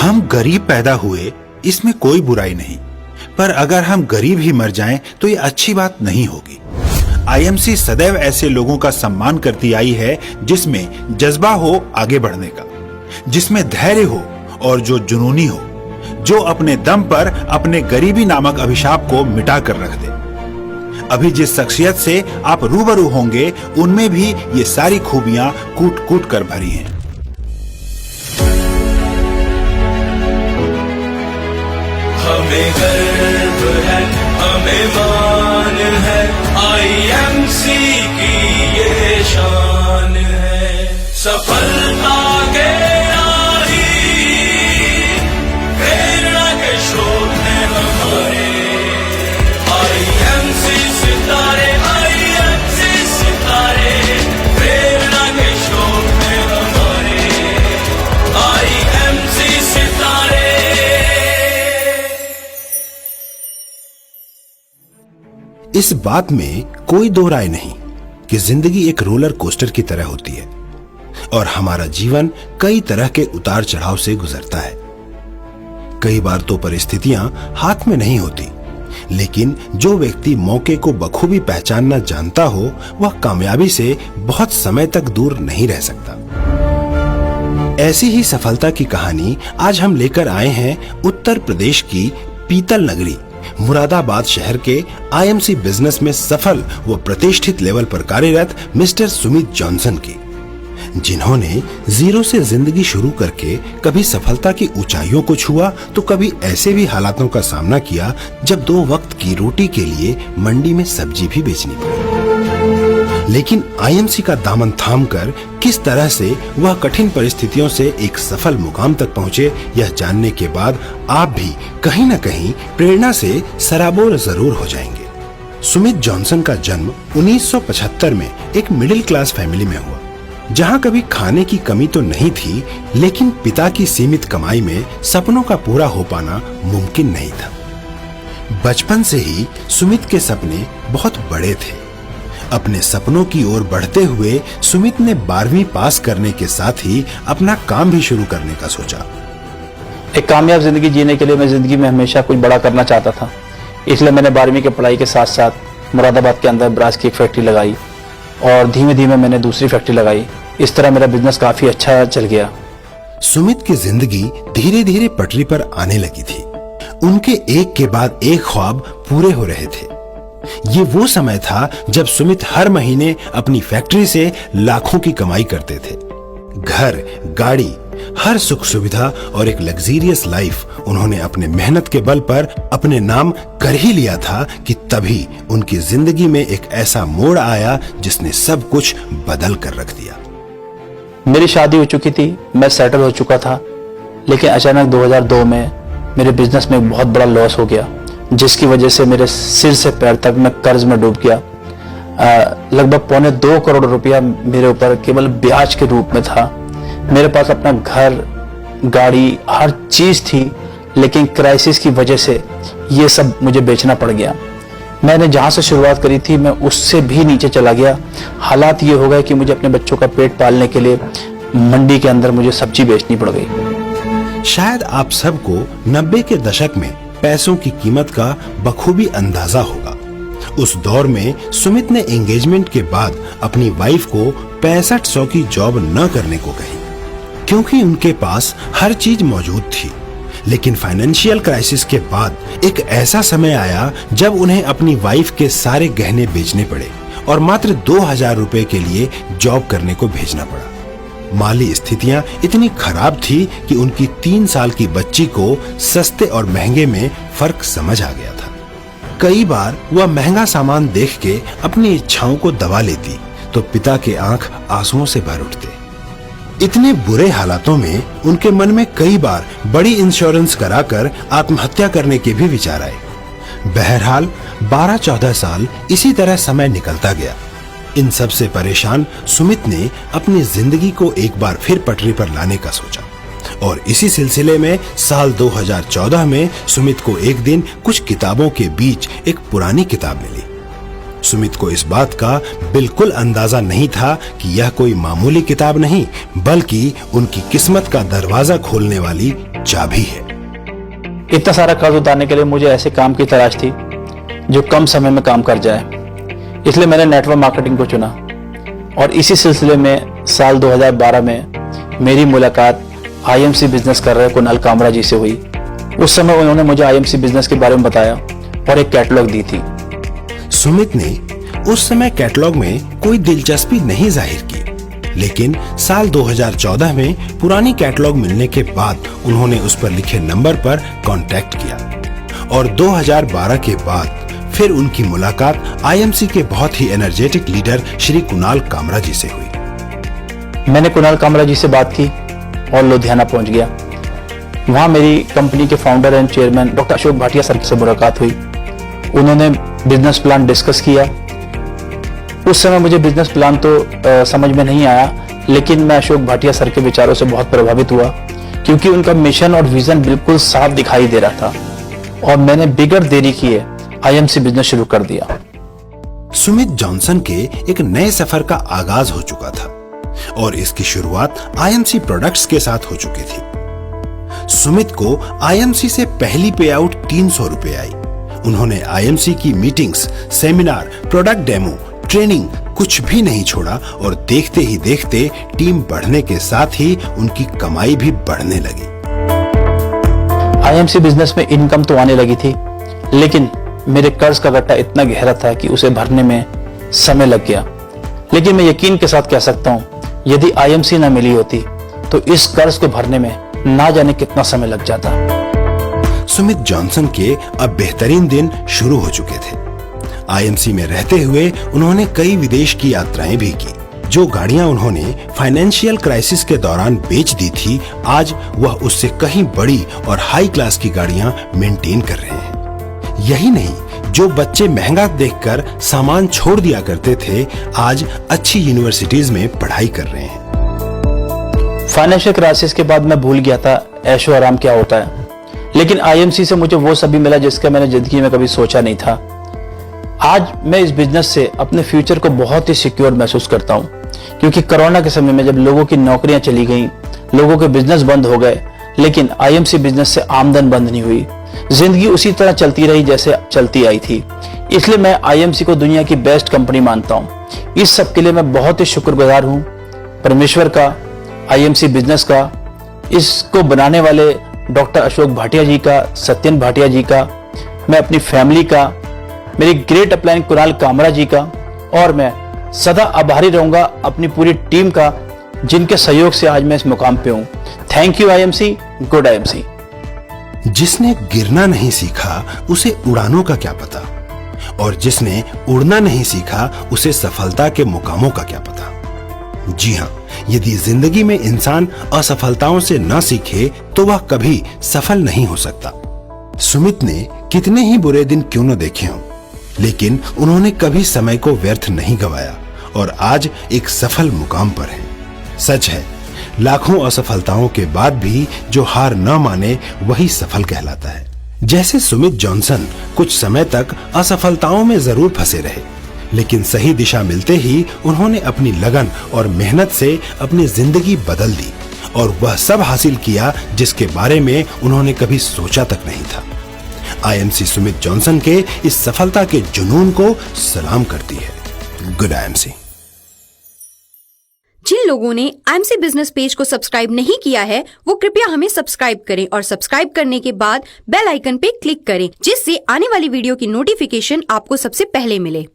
हम गरीब पैदा हुए इसमें कोई बुराई नहीं, पर अगर हम गरीब ही मर जाएं तो ये अच्छी बात नहीं होगी। आईएमसी सदैव ऐसे लोगों का सम्मान करती आई है जिसमें जज्बा हो आगे बढ़ने का, जिसमें धैर्य हो और जो जुनूनी हो, जो अपने दम पर अपने गरीबी नामक अभिशाप को मिटा कर रख दे। अभी जिस शख्सियत से आप रूबरू होंगे उनमें भी ये सारी खूबियां कूट कूट कर भरी हैं। हमें गर्व है, हमें मान है, आईएमसी की ये शान है। सफलता के राही प्रेरणा के स्रोत हैं हमारे आईएमसी सितारे, आईएमसी सितारे प्रेरणा के स्रोत हैं हमारे आईएमसी सितारे। इस बात में कोई दो राय नहीं कि जिंदगी एक रोलर कोस्टर की तरह होती है और हमारा जीवन कई तरह के उतार चढ़ाव से गुजरता है। कई बार तो परिस्थितियां हाथ में नहीं होती, लेकिन जो व्यक्ति मौके को बखूबी पहचानना जानता हो वह कामयाबी से बहुत समय तक दूर नहीं रह सकता। ऐसी ही सफलता की कहानी आज हम लेकर आए हैं उत्तर प्रदेश की पीतल नगरी मुरादाबाद शहर के आईएमसी बिजनेस में सफल व प्रतिष्ठित लेवल पर कार्यरत मिस्टर सुमित जॉनसन की, जिन्होंने जीरो से जिंदगी शुरू करके कभी सफलता की ऊंचाइयों को छुआ तो कभी ऐसे भी हालातों का सामना किया जब 2 वक्त की रोटी के लिए मंडी में सब्जी भी बेचनी पड़ी। लेकिन आईएमसी का दामन थामकर किस तरह से वह कठिन परिस्थितियों से एक सफल मुकाम तक पहुंचे, यह जानने के बाद आप भी कहीं न कहीं प्रेरणा से सराबोर जरूर हो जाएंगे। सुमित जॉनसन का जन्म 1975 में एक मिडिल क्लास फैमिली में हुआ, जहां कभी खाने की कमी तो नहीं थी, लेकिन पिता की सीमित कमाई में सपनों का पूरा हो पाना मुमकिन नहीं था। बचपन से ही सुमित के सपने बहुत बड़े थे। अपने सपनों की ओर बढ़ते हुए सुमित ने 12वीं पास करने के साथ ही अपना काम भी शुरू करने का सोचा। एक कामयाब जिंदगी जीने के लिए मैं जिंदगी में हमेशा कुछ बड़ा करना चाहता था, इसलिए मैंने 12वीं की पढ़ाई के साथ साथ मुरादाबाद के अंदर ब्रास की एक फैक्ट्री लगाई और धीमे धीमे मैंने दूसरी फैक्ट्री लगाई। इस तरह मेरा बिजनेस काफी अच्छा चल गया। सुमित की जिंदगी धीरे धीरे पटरी पर आने लगी थी। उनके एक के बाद एक ख्वाब पूरे हो रहे थे। ये वो समय था जब सुमित हर महीने अपनी फैक्ट्री से लाखों की कमाई करते थे। घर, गाड़ी, हर सुख सुविधा और एक लग्जरियस लाइफ उन्होंने अपने मेहनत के बल पर अपने नाम कर ही लिया था कि तभी उनकी जिंदगी में एक ऐसा मोड़ आया जिसने सब कुछ बदल कर रख दिया। मेरी शादी हो चुकी थी, मैं सेटल हो चुका था, लेकिन अचानक 2002 में मेरे बिजनेस में एक बहुत बड़ा लॉस हो गया, जिसकी वजह से मेरे सिर से पैर तक मैं कर्ज में डूब गया। लगभग 1.25 करोड़ रुपया मेरे ऊपर केवल ब्याज के रूप में था। मेरे पास अपना घर, गाड़ी, हर चीज थी, लेकिन क्राइसिस की वजह से ये सब मुझे बेचना पड़ गया। मैंने जहां से शुरुआत करी थी मैं उससे भी नीचे चला गया। हालात ये हो गए कि मुझे अपने बच्चों का पेट पालने के लिए मंडी के अंदर मुझे सब्जी बेचनी पड़ गई। शायद आप सबको 90 के दशक में पैसों की कीमत का बखूबी अंदाजा होगा। उस दौर में सुमित ने एंगेजमेंट के बाद अपनी वाइफ को 6500 की जॉब न करने को कही, क्योंकि उनके पास हर चीज मौजूद थी। लेकिन फाइनेंशियल क्राइसिस के बाद एक ऐसा समय आया जब उन्हें अपनी वाइफ के सारे गहने बेचने पड़े और मात्र 2000 रुपए के लिए जॉब करने को भेजना पड़ा। माली स्थितियां इतनी खराब थी कि उनकी 3 साल की बच्ची को सस्ते और महंगे में फर्क समझ आ गया था। कई बार वह महंगा सामान देख के अपनी इच्छाओं को दबा लेती तो पिता के आंख आंसुओं से भर उठते। इतने बुरे हालातों में उनके मन में कई बार बड़ी इंश्योरेंस कराकर आत्महत्या करने के भी विचार आए। बहरहाल 12-14 साल इसी तरह समय निकलता गया। इन सब से परेशान सुमित ने अपनी जिंदगी को एक बार फिर पटरी पर लाने का सोचा और इसी सिलसिले में साल 2014 में सुमित को एक दिन कुछ किताबों के बीच एक पुरानी किताब मिली। सुमित को इस बात का बिल्कुल अंदाजा नहीं था कि यह कोई मामूली किताब नहीं, बल्कि उनकी किस्मत का दरवाजा खोलने वाली चाबी है। इतना सारा कर्ज उतारने के लिए मुझे ऐसे काम की तलाश थी जो कम समय में काम कर जाए, इसलिए मैंने नेटवर्क मार्केटिंग को चुना। और इसी सिलसिले में साल 2012 में मेरी मुलाकात आईएमसी बिजनेस कर रहे कुणाल कामरा जी से हुई। उस समय उन्होंने मुझे आईएमसी बिजनेस के बारे में बताया और एक कैटलॉग दी थी। सुमित ने उस समय कैटलॉग में कोई दिलचस्पी नहीं जाहिर की, लेकिन साल 2014 में पुरानी कैटलॉग मिलने के बाद उन्होंने उस पर लिखे नंबर पर कांटेक्ट किया और 2012 के बाद फिर उनकी मुलाकात आईएमसी के बहुत ही एनर्जेटिक लीडर श्री कुणाल कामरा जी से हुई। मैंने कुणाल कामरा जी से बात की और लुधियाना पहुंच गया। वहां मेरी कंपनी के founder and chairman doctor Ashok Bhatia sir से मुलाकात हुई। उन्होंने बिजनेस प्लान डिस्कस किया। उस समय मुझे बिजनेस प्लान तो समझ में नहीं आया, लेकिन मैं अशोक भाटिया सर के विचारों से बहुत प्रभावित हुआ, क्योंकि उनका मिशन और विजन बिल्कुल साफ दिखाई दे रहा था और मैंने बिगड़ देरी किए आईएमसी बिजनेस शुरू कर दिया। सुमित जॉनसन के एक नए सफर का आगाज हो चुका था और इसकी शुरुआत आईएमसी प्रोडक्ट्स के साथ हो चुकी थी। सुमित को आईएमसी से पहली पे आउट 300 रुपए आई। उन्होंने आईएमसी की meetings, seminar, product demo, training कुछ भी नहीं छोड़ा और देखते ही देखते टीम बढ़ने के साथ ही उनकी कमाई भी बढ़ने लगी। आईएमसी बिजनेस में इनकम तो आने लगी थी, लेकिन मेरे कर्ज का गट्टा इतना गहरा था कि उसे भरने में समय लग गया। लेकिन मैं यकीन के साथ कह सकता हूं, यदि आईएमसी न मिली होती तो इस कर्ज को भरने में ना जाने कितना समय लग जाता। सुमित जॉनसन के अब बेहतरीन दिन शुरू हो चुके थे। आईएमसी में रहते हुए उन्होंने कई विदेश की यात्राएं भी की। जो गाड़ियां उन्होंने फाइनेंशियल क्राइसिस के दौरान बेच दी थी, आज वह उससे कहीं बड़ी और हाई क्लास की गाड़ियां मेंटेन कर रहे हैं। यही नहीं, जो बच्चे महंगा देखकर सामान छोड़ दिया करते थे, आज अच्छी यूनिवर्सिटीज में पढ़ाई कर रहे हैं। फाइनेंशियल क्राइसिस के बाद मैं भूल गया था ऐशो आराम क्या होता है, लेकिन आईएमसी से मुझे वो सभी मिला जिसका मैंने जिंदगी में कभी सोचा नहीं था। आज मैं इस बिजनेस से अपने फ्यूचर को बहुत ही सिक्योर महसूस करता हूं, क्योंकि कोरोना के समय में जब लोगों की नौकरियां चली गईं, लोगों के बिजनेस बंद हो गए, लेकिन आईएमसी बिजनेस से आमदन बंद नहीं हुई। जिंदगी उसी तरह चलती रही जैसे चलती आई थी। इसलिए मैं आईएमसी को दुनिया की बेस्ट कंपनी मानता हूं। इस सब के लिए मैं बहुत ही शुक्रगुजार हूं, परमेश्वर का, आईएमसी बिजनेस का, इसको बनाने वाले डॉक्टर अशोक भाटिया जी का, सत्यन भाटिया जी का, मैं अपनी फैमिली का, मेरी ग्रेट अपलाइन कुणाल कामरा जी का, और मैं सदा आभारी रहूंगा अपनी पूरी टीम का, जिनके सहयोग से आज मैं इस मुकाम पे हूं। Thank you IMC, good IMC. जिसने गिरना नहीं सीखा उसे उड़ानों का क्या पता, और जिसने उड़ना नहीं सीखा उसे सफलता के मुकामों का क्या पता। जी हाँ, यदि जिंदगी में इंसान असफलताओं से न सीखे तो वह कभी सफल नहीं हो सकता। सुमित ने कितने ही बुरे दिन क्यों न देखे हों, लेकिन उन्होंने कभी समय को व्यर्थ नहीं गवाया और आज एक सफल मुकाम पर हैं। सच है, लाखों असफलताओं के बाद भी जो हार न माने वही सफल कहलाता है। जैसे सुमित जॉनसन कुछ समय तक असफलताओं में जरूर फंसे रहे, लेकिन सही दिशा मिलते ही उन्होंने अपनी लगन और मेहनत से अपनी जिंदगी बदल दी और वह सब हासिल किया जिसके बारे में उन्होंने कभी सोचा तक नहीं था। आईएमसी सुमित जॉनसन के इस सफलता के जुनून को सलाम करती है। Good IMC. जिन लोगों ने आईएमसी बिजनेस पेज को सब्सक्राइब नहीं किया है, वो कृपया हमें सब्सक्राइब करें और सब्सक्राइब करने के बाद बेल आइकन पे क्लिक करें, जिससे आने वाली वीडियो की नोटिफिकेशन आपको सबसे पहले मिले।